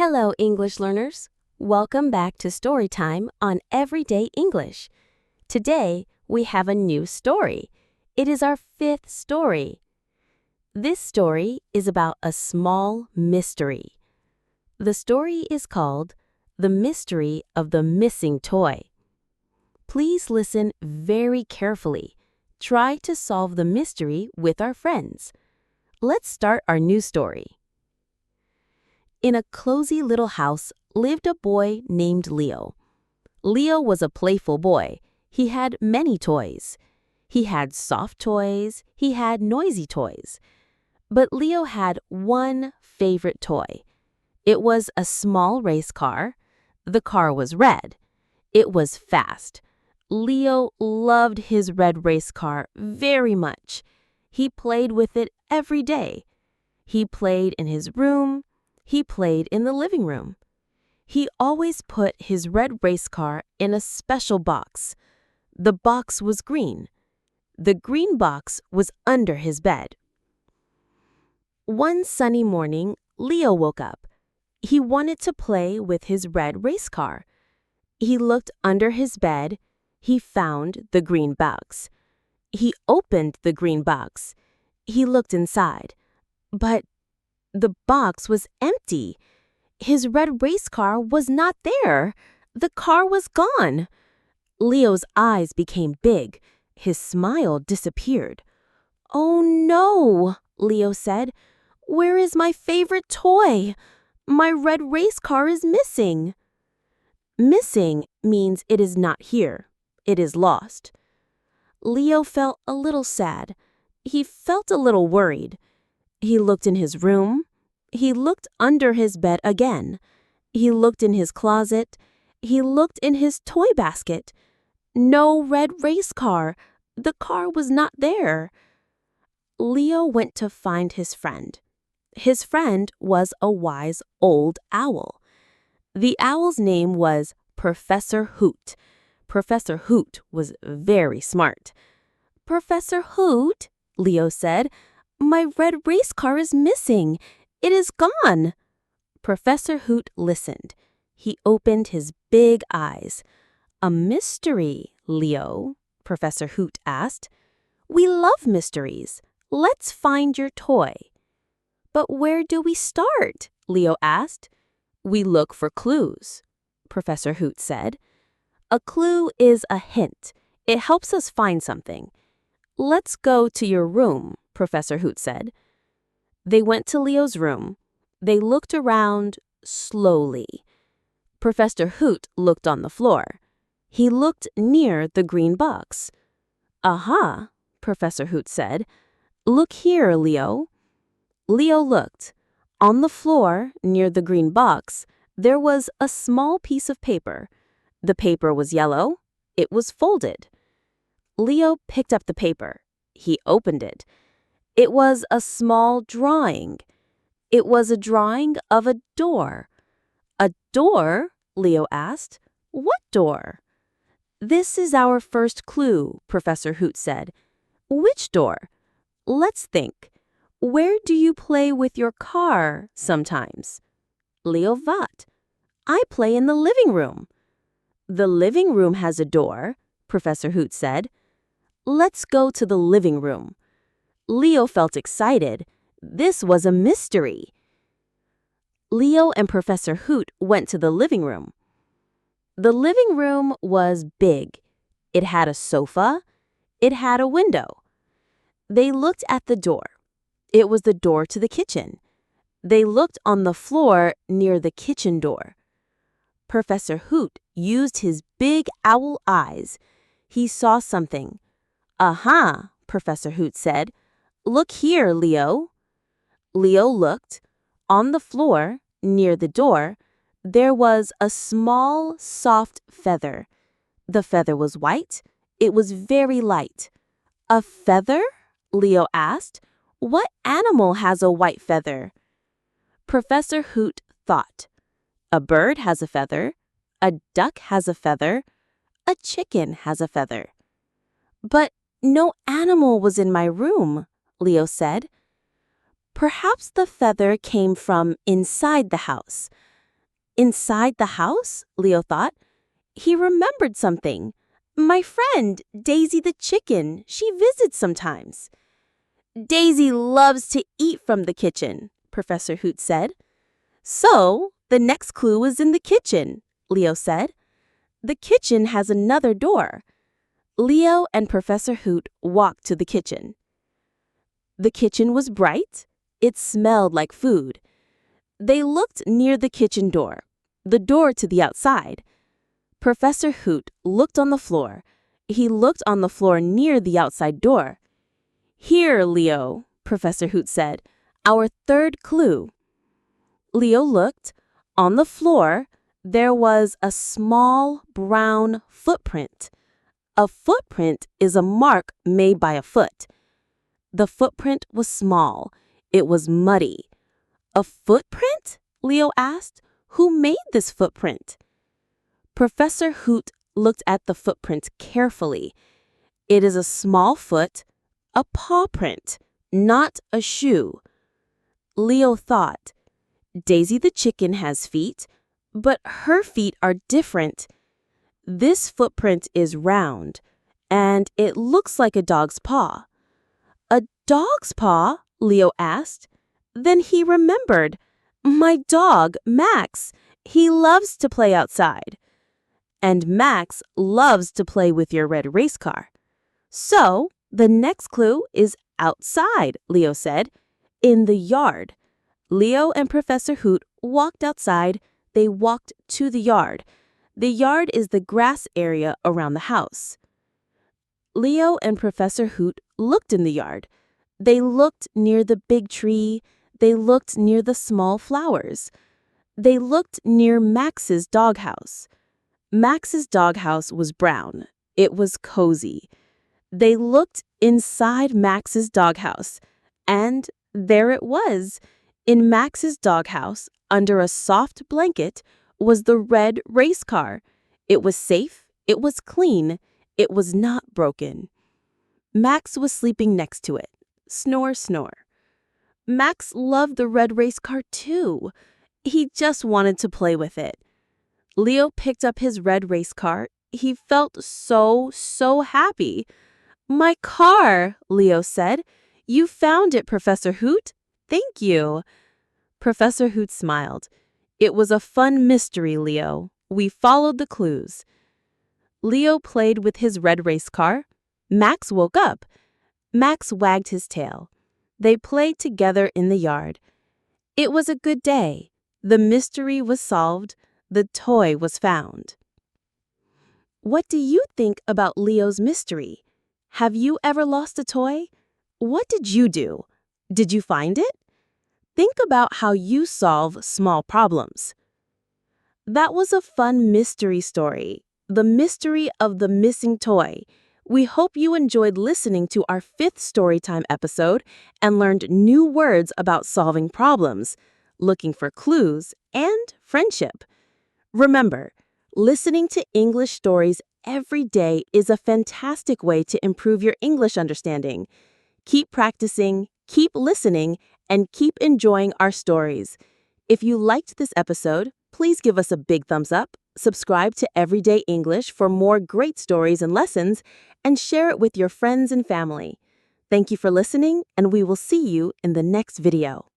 Hello, English learners. Welcome back to Storytime on Everyday English. Today, we have a new story. It is our fifth story. This story is about a small mystery. The story is called The Mystery of the Missing Toy. Please listen very carefully. Try to solve the mystery with our friends. Let's start our new story. In a cozy little house lived a boy named Leo. Leo was a playful boy. He had many toys. He had soft toys. He had noisy toys. But Leo had one favorite toy. It was a small race car. The car was red. It was fast. Leo loved his red race car very much. He played with it every day. He played in his room. He played in the living room. He always put his red race car in a special box. The box was green. The green box was under his bed. One sunny morning, Leo woke up. He wanted to play with his red race car. He looked under his bed. He found the green box. He opened the green box. He looked inside. But the box was empty. His red race car was not there. The car was gone. Leo's eyes became big. His smile disappeared. "Oh no," Leo said. "Where is my favorite toy? My red race car is missing." Missing means it is not here. It is lost. Leo felt a little sad. He felt a little worried. He looked in his room. He looked under his bed again. He looked in his closet. He looked in his toy basket. No red race car. The car was not there. Leo went to find his friend. His friend was a wise old owl. The owl's name was Professor Hoot. Professor Hoot was very smart. "Professor Hoot," Leo said, "my red race car is missing. It is gone." Professor Hoot listened. He opened his big eyes. "A mystery, Leo?" Professor Hoot asked. "We love mysteries. Let's find your toy." "But where do we start?" Leo asked. "We look for clues," Professor Hoot said. "A clue is a hint. It helps us find something." "Let's go to your room," Professor Hoot said. They went to Leo's room. They looked around slowly. Professor Hoot looked on the floor. He looked near the green box. "Aha," Professor Hoot said. "Look here, Leo." Leo looked. On the floor, near the green box, there was a small piece of paper. The paper was yellow. It was folded. Leo picked up the paper. He opened it. It was a small drawing. It was a drawing of a door. "A door?" Leo asked. "What door?" "This is our first clue," Professor Hoot said. "Which door?" "Let's think. Where do you play with your car sometimes?" Leo thought. "I play in the living room." "The living room has a door," Professor Hoot said. "Let's go to the living room." Leo felt excited. This was a mystery. Leo and Professor Hoot went to the living room. The living room was big. It had a sofa. It had a window. They looked at the door. It was the door to the kitchen. They looked on the floor near the kitchen door. Professor Hoot used his big owl eyes. He saw something. "Aha," Professor Hoot said. "Look here, Leo." Leo looked. On the floor, near the door, there was a small, soft feather. The feather was white. It was very light. "A feather?" Leo asked. "What animal has a white feather?" Professor Hoot thought. "A bird has a feather. A duck has a feather. A chicken has a feather." "But no animal was in my room," Leo said. "Perhaps the feather came from inside the house. Inside the house, Leo thought. He remembered something. My friend, Daisy the chicken, she visits sometimes. Daisy loves to eat from the kitchen, Professor Hoot said. So, the next clue is in the kitchen, Leo said. The kitchen has another door. Leo and Professor Hoot walked to the kitchen. The kitchen was bright. It smelled like food. They looked near the kitchen door, the door to the outside. Professor Hoot looked on the floor. He looked on the floor near the outside door. Here, Leo, Professor Hoot said, our third clue. Leo looked. On the floor, there was a small brown footprint. A footprint is a mark made by a foot. The footprint was small. It was muddy. A footprint? Leo asked. Who made this footprint? Professor Hoot looked at the footprint carefully. It is a small foot, a paw print, not a shoe. Leo thought, Daisy the chicken has feet, but her feet are different. This footprint is round, and it looks like a dog's paw. A dog's paw? Leo asked. Then he remembered. My dog, Max, he loves to play outside. And Max loves to play with your red race car. So, the next clue is outside, Leo said, in the yard. Leo and Professor Hoot walked outside. They walked to the yard. The yard is the grass area around the house. Leo and Professor Hoot looked in the yard. They looked near the big tree. They looked near the small flowers. They looked near Max's doghouse. Max's doghouse was brown. It was cozy. They looked inside Max's doghouse, and there it was. In Max's doghouse, under a soft blanket, was the red race car. It was safe. It was clean. It was not broken. Max was sleeping next to it. Snore, snore. Max loved the red race car too. He just wanted to play with it. Leo picked up his red race car. He felt so happy. My car, Leo said. You found it, Professor Hoot. Thank you. Professor Hoot smiled. It was a fun mystery, Leo. We followed the clues. Leo played with his red race car. Max woke up. Max wagged his tail. They played together in the yard. It was a good day. The mystery was solved. The toy was found. What do you think about Leo's mystery? Have you ever lost a toy? What did you do? Did you find it? Think about how you solve small problems. That was a fun mystery story, the mystery of the missing toy. We hope you enjoyed listening to our 5th Storytime episode and learned new words about solving problems, looking for clues, and friendship. Remember, listening to English stories every day is a fantastic way to improve your English understanding. Keep practicing, keep listening, and keep enjoying our stories. If you liked this episode, please give us a big thumbs up, subscribe to Everyday English for more great stories and lessons, and share it with your friends and family. Thank you for listening, and we will see you in the next video.